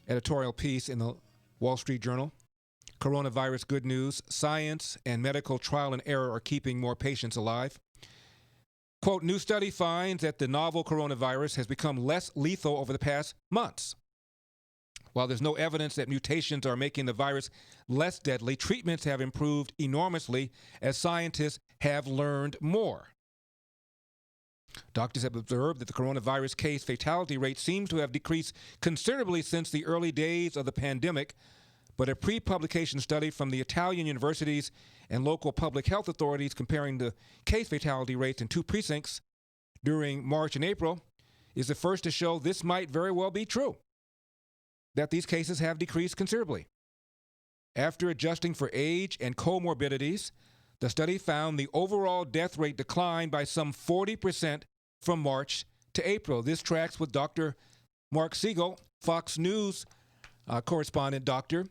editorial piece in the Wall Street Journal. Coronavirus good news. Science and medical trial and error are keeping more patients alive. Quote, new study finds that the novel coronavirus has become less lethal over the past months. While there's no evidence that mutations are making the virus less deadly, treatments have improved enormously as scientists have learned more. Doctors have observed that the coronavirus case fatality rate seems to have decreased considerably since the early days of the pandemic, but a pre-publication study from the Italian universities and local public health authorities comparing the case fatality rates in two precincts during March and April is the first to show this might very well be true, that these cases have decreased considerably. After adjusting for age and comorbidities, the study found the overall death rate declined by some 40% from March to April. This tracks with Dr. Mark Siegel, Fox News correspondent doctor,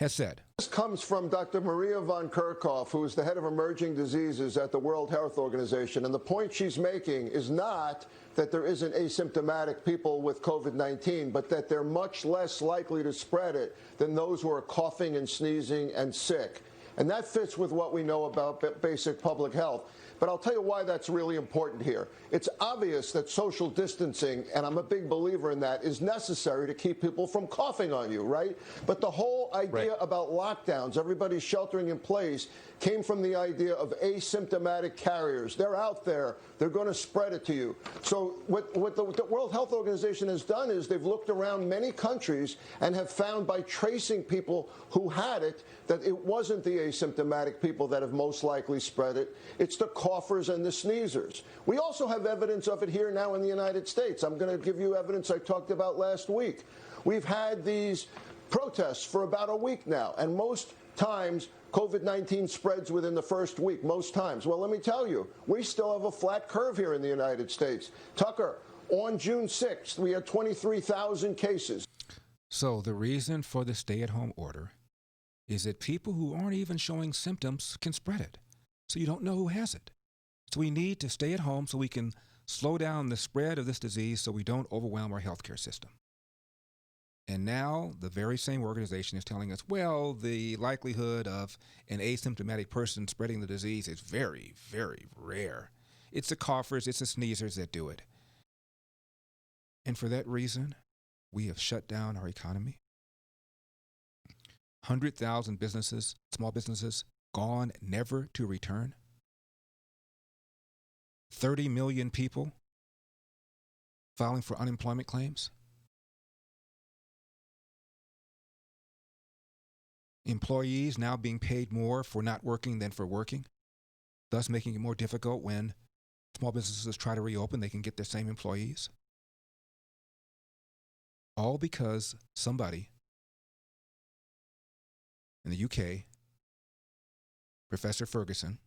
has said. This comes from Dr. Maria von Kerkhoff, who is the head of emerging diseases at the World Health Organization. And the point she's making is not that there isn't asymptomatic people with COVID-19, but that they're much less likely to spread it than those who are coughing and sneezing and sick. And that fits with what we know about basic public health. But I'll tell you why that's really important here. It's obvious that social distancing, and I'm a big believer in that, is necessary to keep people from coughing on you, right? But the whole idea about lockdowns, everybody sheltering in place, came from the idea of asymptomatic carriers. They're out there. They're going to spread it to you. So what the World Health Organization has done is they've looked around many countries and have found by tracing people who had it that it wasn't the asymptomatic people that have most likely spread it. It's the coughers and the sneezers. We also have evidence of it here now in the United States. I'm going to give you evidence I talked about last week. We've had these protests for about a week now, and most times COVID-19 spreads within the first week, most times. Well, let me tell you, we still have a flat curve here in the United States. Tucker, on June 6th, we had 23,000 cases. So the reason for the stay-at-home order is that people who aren't even showing symptoms can spread it. So you don't know who has it. So we need to stay at home so we can slow down the spread of this disease so we don't overwhelm our healthcare system. And now the very same organization is telling us, well, the likelihood of an asymptomatic person spreading the disease is very, very rare. It's the coughers, it's the sneezers that do it. And for that reason, we have shut down our economy. 100,000 businesses, small businesses, gone, never to return. 30 million people filing for unemployment claims. Employees now being paid more for not working than for working, thus making it more difficult when small businesses try to reopen, they can get their same employees. All because somebody in the UK, Professor Ferguson,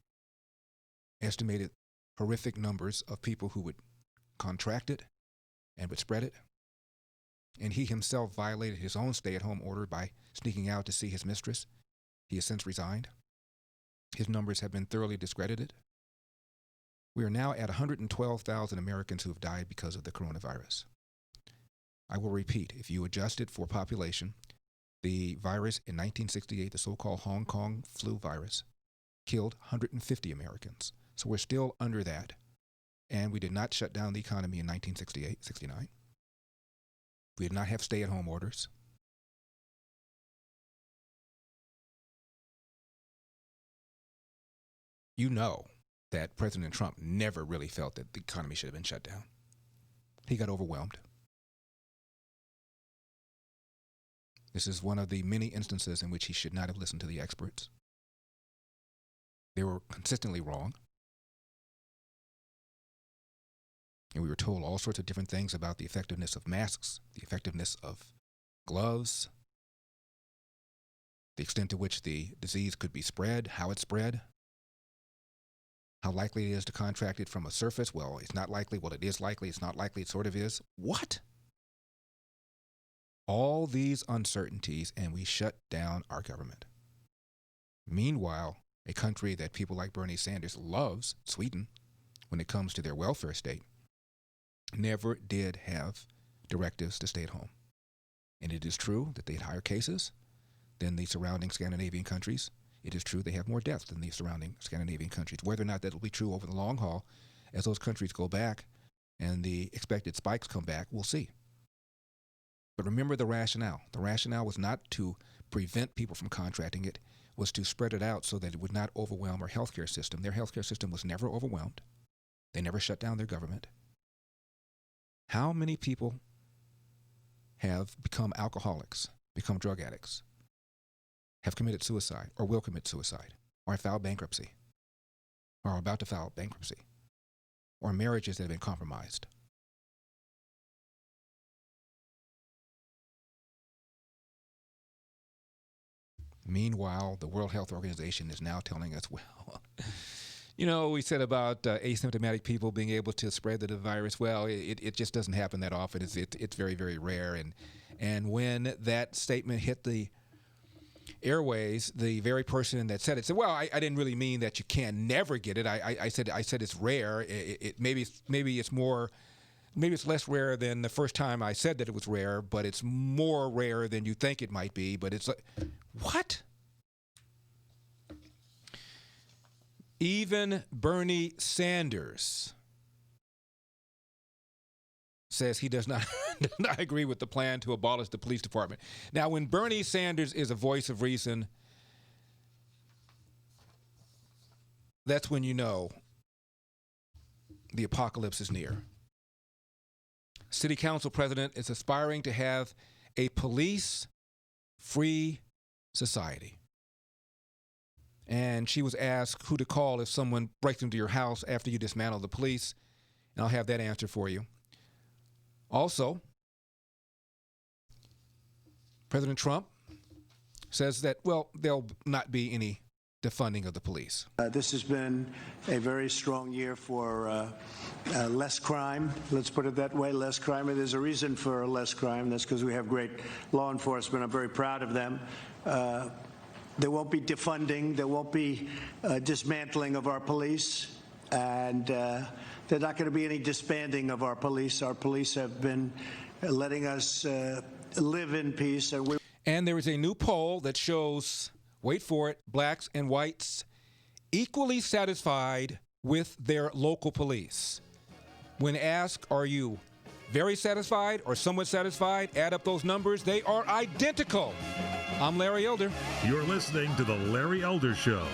estimated horrific numbers of people who would contract it and would spread it. And he himself violated his own stay-at-home order by sneaking out to see his mistress. He has since resigned. His numbers have been thoroughly discredited. We are now at 112,000 Americans who have died because of the coronavirus. I will repeat, if you adjust it for population, the virus in 1968, the so-called Hong Kong flu virus, killed 150 Americans. So we're still under that. And we did not shut down the economy in 1968, 69. We did not have stay-at-home orders. You know that President Trump never really felt that the economy should have been shut down. He got overwhelmed. This is one of the many instances in which he should not have listened to the experts. They were consistently wrong. And we were told all sorts of different things about the effectiveness of masks, the effectiveness of gloves, the extent to which the disease could be spread, how it spread, how likely it is to contract it from a surface. Well, it's not likely. Well, it is likely. It's not likely. It sort of is. What? All these uncertainties, and we shut down our government. Meanwhile, a country that people like Bernie Sanders loves, Sweden, when it comes to their welfare state, never did have directives to stay at home. And it is true that they had higher cases than the surrounding Scandinavian countries. It is true they have more deaths than the surrounding Scandinavian countries. Whether or not that will be true over the long haul, as those countries go back and the expected spikes come back, we'll see. But remember the rationale. The rationale was not to prevent people from contracting it, was to spread it out so that it would not overwhelm our healthcare system. Their healthcare system was never overwhelmed. They never shut down their government. How many people have become alcoholics, become drug addicts, have committed suicide, or will commit suicide, or have filed bankruptcy, or are about to file bankruptcy, or marriages that have been compromised? Meanwhile, the World Health Organization is now telling us, well, you know, we said about asymptomatic people being able to spread the virus. Well, it just doesn't happen that often. It's very, very rare. And when that statement hit the airways, the very person that said it said, well, I didn't really mean that you can never get it. I said it's rare. Maybe it's less rare than the first time I said that it was rare, but it's more rare than you think it might be. But it's like, what? Even Bernie Sanders says he does not agree with the plan to abolish the police department. Now, when Bernie Sanders is a voice of reason, that's when you know the apocalypse is near. City Council president is aspiring to have a police-free society. And she was asked who to call if someone breaks into your house after you dismantle the police. And I'll have that answer for you. Also, President Trump says that, well, there'll not be any defunding of the police. This has been a very strong year for less crime. Let's put it that way, less crime. And there's a reason for less crime. That's because we have great law enforcement. I'm very proud of them. There won't be defunding. There won't be dismantling of our police. And there's not going to be any disbanding of our police. Our police have been letting us live in peace. And there is a new poll that shows, wait for it, blacks and whites equally satisfied with their local police. When asked, are you very satisfied or somewhat satisfied, add up those numbers, they are identical. I'm Larry Elder. You're listening to The Larry Elder Show.